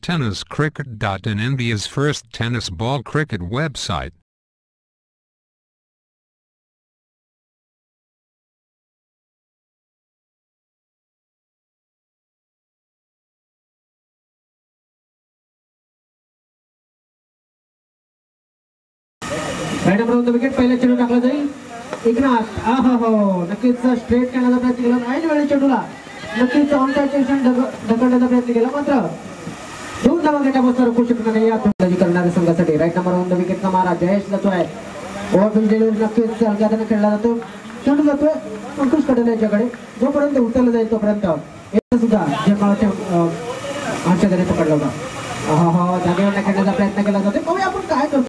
TennisCricket.in, India's first tennis ball cricket website. Right wicket पहिल्या चेंडू टाकला जाईल. एकनाथ नक्कीच स्ट्रेट खेळण्याचा प्रयत्न केला. ऐन वेळी चेंडूला नक्कीच ऑन साइड ढकलण्याचा प्रयत्न केला, मात्र दोन धावा घेण्यापासून रोखू शकणार नाही या फलंदाजी करणाऱ्या संघासाठी. राईट नंबर ऑन द विकेटचा मारा जयेश जातोय. ओव्हरफिल्ड डिलिव्हरी नक्कीच हलक्याने खेळला जातो. चेंडू जातोय अंकुश कटले यांच्याकडे. जोपर्यंत उचलला जाईल तोपर्यंत सुद्धा जयमाळाच्या हाताने पकडला होता. जागेवर खेळण्याचा प्रयत्न केला जातो. पाहूया आपण काय करतो.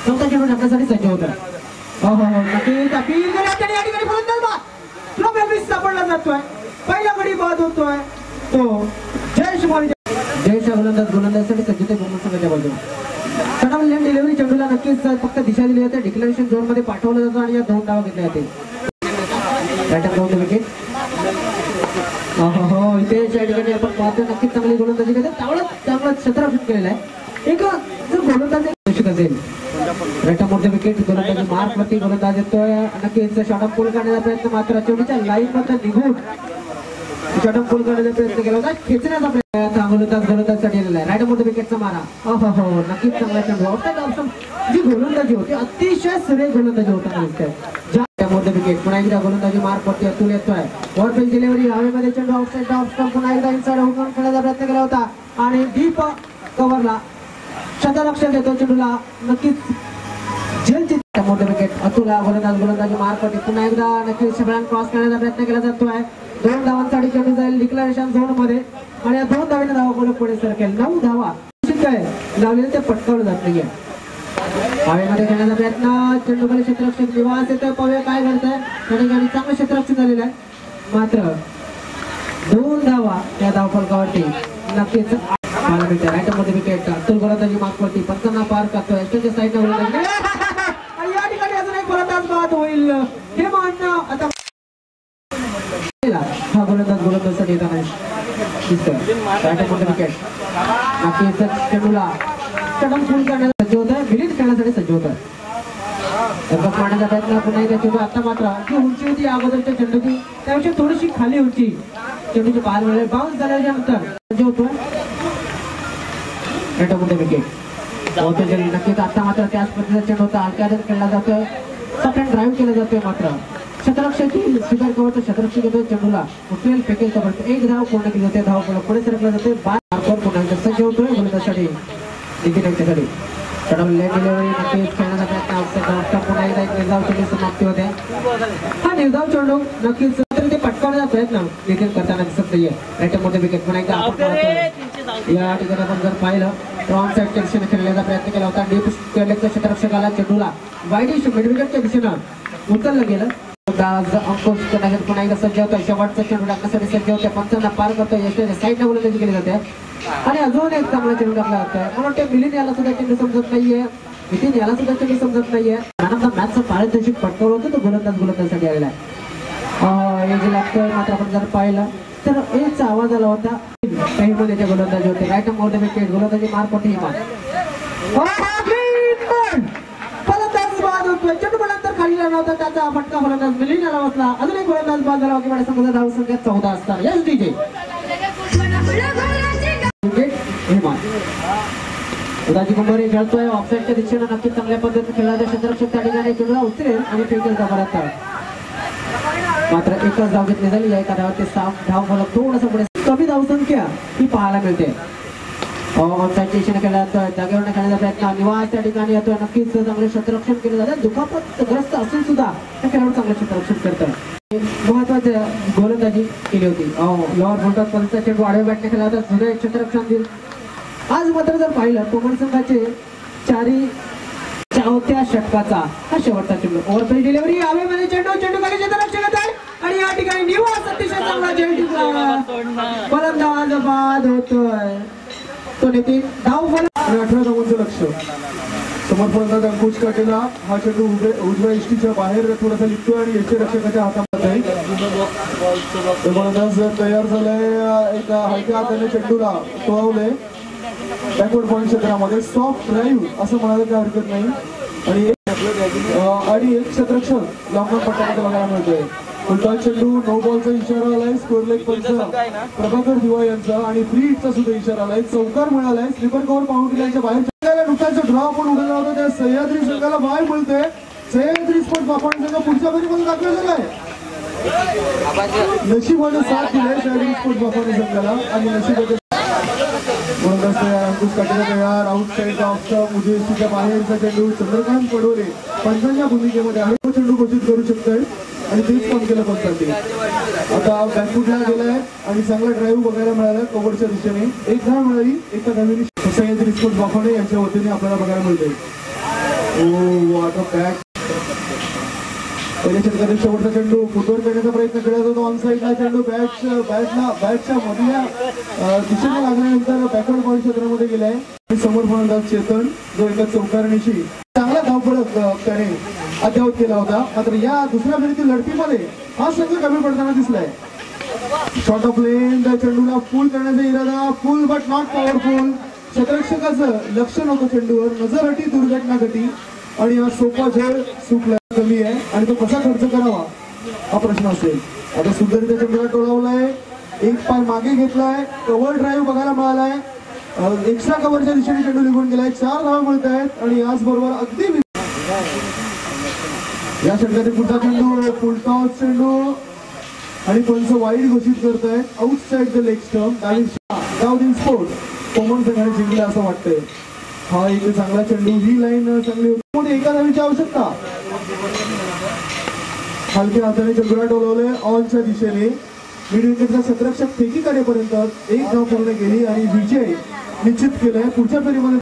चौथा चेंडू टाकण्यासाठी सज्ज होता. नक्कीच अपील केली या ठिकाणी फलंदाज सापडला जातोय. पहिला गडी बाद होतोय तो जयेश गोलंदाजासाठी सज्जते संघाच्या बाजूने. कडम लेन डिलिव्हरी चेंडूला नक्कीच फक्त दिशा दिली जाते. डिक्लेरेशन झोन मध्ये पाठवलं जातं आणि या दोन धावा घेतल्या जाते. विकेट इथे या ठिकाणी आपण पाहतो नक्कीच चांगली गोलंदाजी करते. चांगला क्षेत्ररक्षण केलेलं आहे. एक जर गोलंदाज असेल रेटामोरचे विकेट गोलंदाजी मार्क वरती गोलंदाज येतोय. नक्कीच शॉर्ट पूल करण्याचा प्रयत्न, मात्र चेंडूच्या लाईन मध्ये निघून शॉर्ट पूल करण्याचा प्रयत्न केला होता. खेचण्याचा प्रयत्न गोलंदाजसाठी आलेला आहे. राईटमोरच्या विकेटचा मारा नक्कीच चांगला चेंडू. ऑप्शन जी गोलंदाजी होती अतिशय सुरेख गोलंदाजी होताना दिसते. मोठे विकेट पुन्हा एकदा गोलंदाजी मार्क वरती अतुल येतोय. ओव्हरफिल्ड डिलिव्हरी हवेमध्ये चेंडू आउटसाइड ऑफ स्टंप पुन्हा एकदा इनसाइड हुकून खेळण्याचा प्रयत्न केला होता आणि डीप कव्हरला क्षेत्ररक्षण देतो चेंडूला. नक्कीच मोठे विकेट अतुला गोलंदाजी मार्क वरती पुन्हा एकदा नक्कीच सगळ्यांना क्रॉस करण्याचा प्रयत्न केला जातोय. दोन धावांसाठी चेंडू जाईल डिक्लेरेशन झोन मध्ये आणि या दोन धावेने धावा गोल पुढे सरकेल. 9 धावा लावलेले ते पटकावलं जात नाहीये. हवेमध्ये खेळण्याचा प्रयत्न चेंडूकडे क्षेत्ररक्षक निवास येतोय. पाहूया काय घडतंय. त्या ठिकाणी चांगलं क्षेत्ररक्षण झालेलं आहे, मात्र 2 धावा या धावफलकावरती नक्कीच पाहायला मिळते. राईट मध्ये विकेट अतुल गोलंदाजी मार्क वरती पंचांना पार करतोय. स्टेजच्या साईडला गोलंदाजी आणि या ठिकाणी अजून एक गोलंदाज बाद होईल. हे मानणं आता हा गोलंदाजसाठी येताना दिसतोय. राईट मध्ये विकेट नक्कीच चेंडूला कडम पूल करण्याला सज्ज होत आहे. विलीन खेळण्यासाठी सज्ज होत आहे. मारण्याचा प्रयत्न पुन्हा एकदा चेंडू. आता मात्र जी उंची होती अगोदरच्या चेंडूची त्यापेक्षा थोडीशी खाली उंची चेंडूची पार मिळेल. बाउन्स झाल्याच्या नंतर सज्ज होतोय. विकेट नक्कीच आता मात्र त्याच पद्धतीचा चेंडू होता. हलक्यात खेळला जातोय. सेकंड ड्राईव्ह केला जातोय, मात्र क्षेत्ररक्षकाची स्वीकार करतो. क्षेत्ररक्षक येतोय चेंडूला उचलेल फेकेल तोपर्यंत 1 धाव पूर्ण केली जाते. धाव पुढे सरकला जाते. 12 पुन्हा एकदा सज्ज होतोय गोलंदाजासाठी. नक्कीच खेळण्याचा प्रयत्न पुन्हा एकदा एक निर्धाव चेंडू समाप्ती होते. हा निर्धाव चेंडू नक्कीच ते पटकावण्याचा प्रयत्न देखील करताना दिसत नाहीये. राईटमध्ये विकेट पुन्हा एकदा आपण या ठिकाणी आपण जर पाहिलं रॉंग साईडच्या दिशेने खेळण्याचा प्रयत्न केला होता. डीप क्षेत्ररक्षकाला चेंडूला वाईडिश मिडविकेटच्या दिशेनं उचललं गेलं. अंकुश करण्यासाठी पुन्हा एकदा सज्ज होतोय. शेवटचा चेंडू टाकण्यासाठी सज्ज होते. पंचांना पार करतोय. यशने साईडला गोलंदाजी केली जाते आणि अजून एक चांगला चेंडू टाकला जातोय. मला वाटतं मिलिंद याला सुद्धा चेंडू समजत नाहीये. नितीन याला सुद्धा चेंडू समजत नाहीये. मॅचचं पारितोषिक पटकावलं होतं तो गोलंदाजसाठी आलेला आहे. हे जे लागतोय, मात्र आपण जर पाहिलं तर एकचा आवाज आला होता. काही मध्ये गोलंदाजी होते. राईट मोठे विकेट गोलंदाजी मार्क होते. चेंडू गोलंदाज खाली राहिला होता. त्याचा फटका गोलंदाज मिलिंद याला बसला. अजून एक गोलंदाज बाद झाला. किंवा संघाचा धाव संख्या 14 असतात. यस डीजे उदाजी कुंभारे खेळतोय. ऑफसाईडच्या दिशेनं नक्कीच चांगल्या पद्धतीने खेळला. क्षेत्ररक्षक त्या ठिकाणी चेंडूला उचलेल आणि फेकेल धावा. मात्र एकच धाव घेतली झाली. एका धावात 7 धाव फलक थोडंसं पुढे कमी धावसंख्या ही पाहायला मिळते. ऑफसाईडच्या दिशेने खेळला जातोय. जागेवर खेळण्याचा प्रयत्न निवास त्या ठिकाणी येतोय. नक्कीच चांगले क्षेत्ररक्षण केलं जातं. दुखापतग्रस्त असून सुद्धा त्या खेळाडू चांगलं क्षेत्ररक्षण करतोय. महत्वाची गोलंदाजी केली होती. लोअर बोलतात पंचा चेंडू आडव्या बॅटने खेळला होता. जुने क्षेत्ररक्षण दिल. आज मात्र जर पाहिलं कोमल संघाचे 4व्या षटकाचा हा शेवटचा चेंडू. ओव्हरफिल्ड डिलिव्हरी हवेमध्ये चेंडू खाली क्षेत्ररक्षक आहे आणि या ठिकाणी निवास अतिशय चांगला चेंडू गोलंदाज बाद होतोय. तो नितीन धाव फलक 18 धावांचं लक्ष. समोर फलंदाज अंकुश काटेला हा चेंडू उजव्या इष्टीच्या बाहेर थोडासा निघतोय आणि यष्टीरक्षकाच्या हातामध्ये आहे. गोलंदाज तयार झालाय. एका हलक्या हाताने चेंडूला टोळवले. बॅकवर्ड पॉईंट क्षेत्रामध्ये सॉफ्ट ड्राईव्ह असं म्हणायला काही हरकत नाही. आणि एक क्षेत्ररक्षक लांब पट्ट्यामध्ये बघायला मिळतोय. फुलटॉस चेंडू, नो बॉलचा इशारा आलाय, स्कोर लेग पंच प्रभाकर दिवा यांचा आणि फ्री हिटचा सुद्धा इशारा आलाय. चौकार मिळालाय. स्लीपर कव्हर बाउंड्री लाईनच्या बाहेर नुकताच ड्रॉ पण उडवला होता. त्या सह्याद्री संघाला बाय मिळते. सह्याद्री स्पोर्ट्स बापण संघ पुढच्या फेरीमध्ये दाखल झालाय. नशिबाने साथ दिलाय सह्याद्री स्पोर्ट्स बापण संघाला आणि नशिबाने अंकुश काटेला तयार. आउटसाइड ऑफ मुजेशीच्या बाहेरचा चेंडू चंद्रकांत पडोले पंचांच्या भूमिकेमध्ये आहे. तो चेंडू घोषित करू शकतोय आणि तेच काम केलं पंचांनी. आता बॅकफुटला गेलाय आणि चांगला ड्राईव्ह बघायला मिळाला कव्हरच्या दिशेने. एक धाव मिळाली. एका धावेने सह्याद्री स्पोर्ट्स बापणे यांच्या वतीने आपल्याला बघायला मिळते. ओ आता बॅट पहिल्या षटकातील शेवटचा चेंडू फुटवर करण्याचा प्रयत्न केला जातो. ऑन साईडला चेंडू बॅटच्या मधल्या दिशेने लागल्यानंतर बॅकवर्ड पॉईंट क्षेत्रामध्ये गेलाय. समोर फलंदाज चेतन जो एका चौकारणीशी चांगला धावफलक त्याने अद्यावत केला होता. मात्र या दुसऱ्या फेरीतील लढतीमध्ये हा संघ कमी पडताना दिसलाय. शॉर्ट ऑफ लेन चेंडूला फुल करण्याचा इरादा. Full but not powerful. क्षेत्ररक्षकाचं लक्ष नव्हतं चेंडूवर. नजर हटी, दुर्घटना घटी आणि हा सोपा झेल सुटला कमी आहे आणि तो कसा खर्च करावा हा प्रश्न असेल. आता सुंदरीच्या चेंडूला टोळवलाय. एक पाय मागे घेतलाय. कव्हर ड्राईव्ह बघायला मिळालाय. एक्स्ट्रा कव्हरच्या दिशेने चेंडू निघून गेलाय. 4 धावा मिळत आहेत आणि याचबरोबर अगदी या षटकातील पुढचा चेंडू फुलटॉस चेंडू आणि पंच वाईड घोषित करत आहेत. Outside the leg stump. दावदीन स्पोर्ट्स कोमन संघाने जिंकला असं वाटतंय. हा एक चांगला चेंडू. ही लाईन चांगली होती. एका धावेची आवश्यकता. हलक्या हाताने चेंडूला टोलवले ऑनच्या दिशेने. मिड विकेटचा क्षेत्ररक्षक फेकी करेपर्यंत एक धाव पूर्ण केली आणि विजय निश्चित केलाय. पुढच्या फेरीमध्ये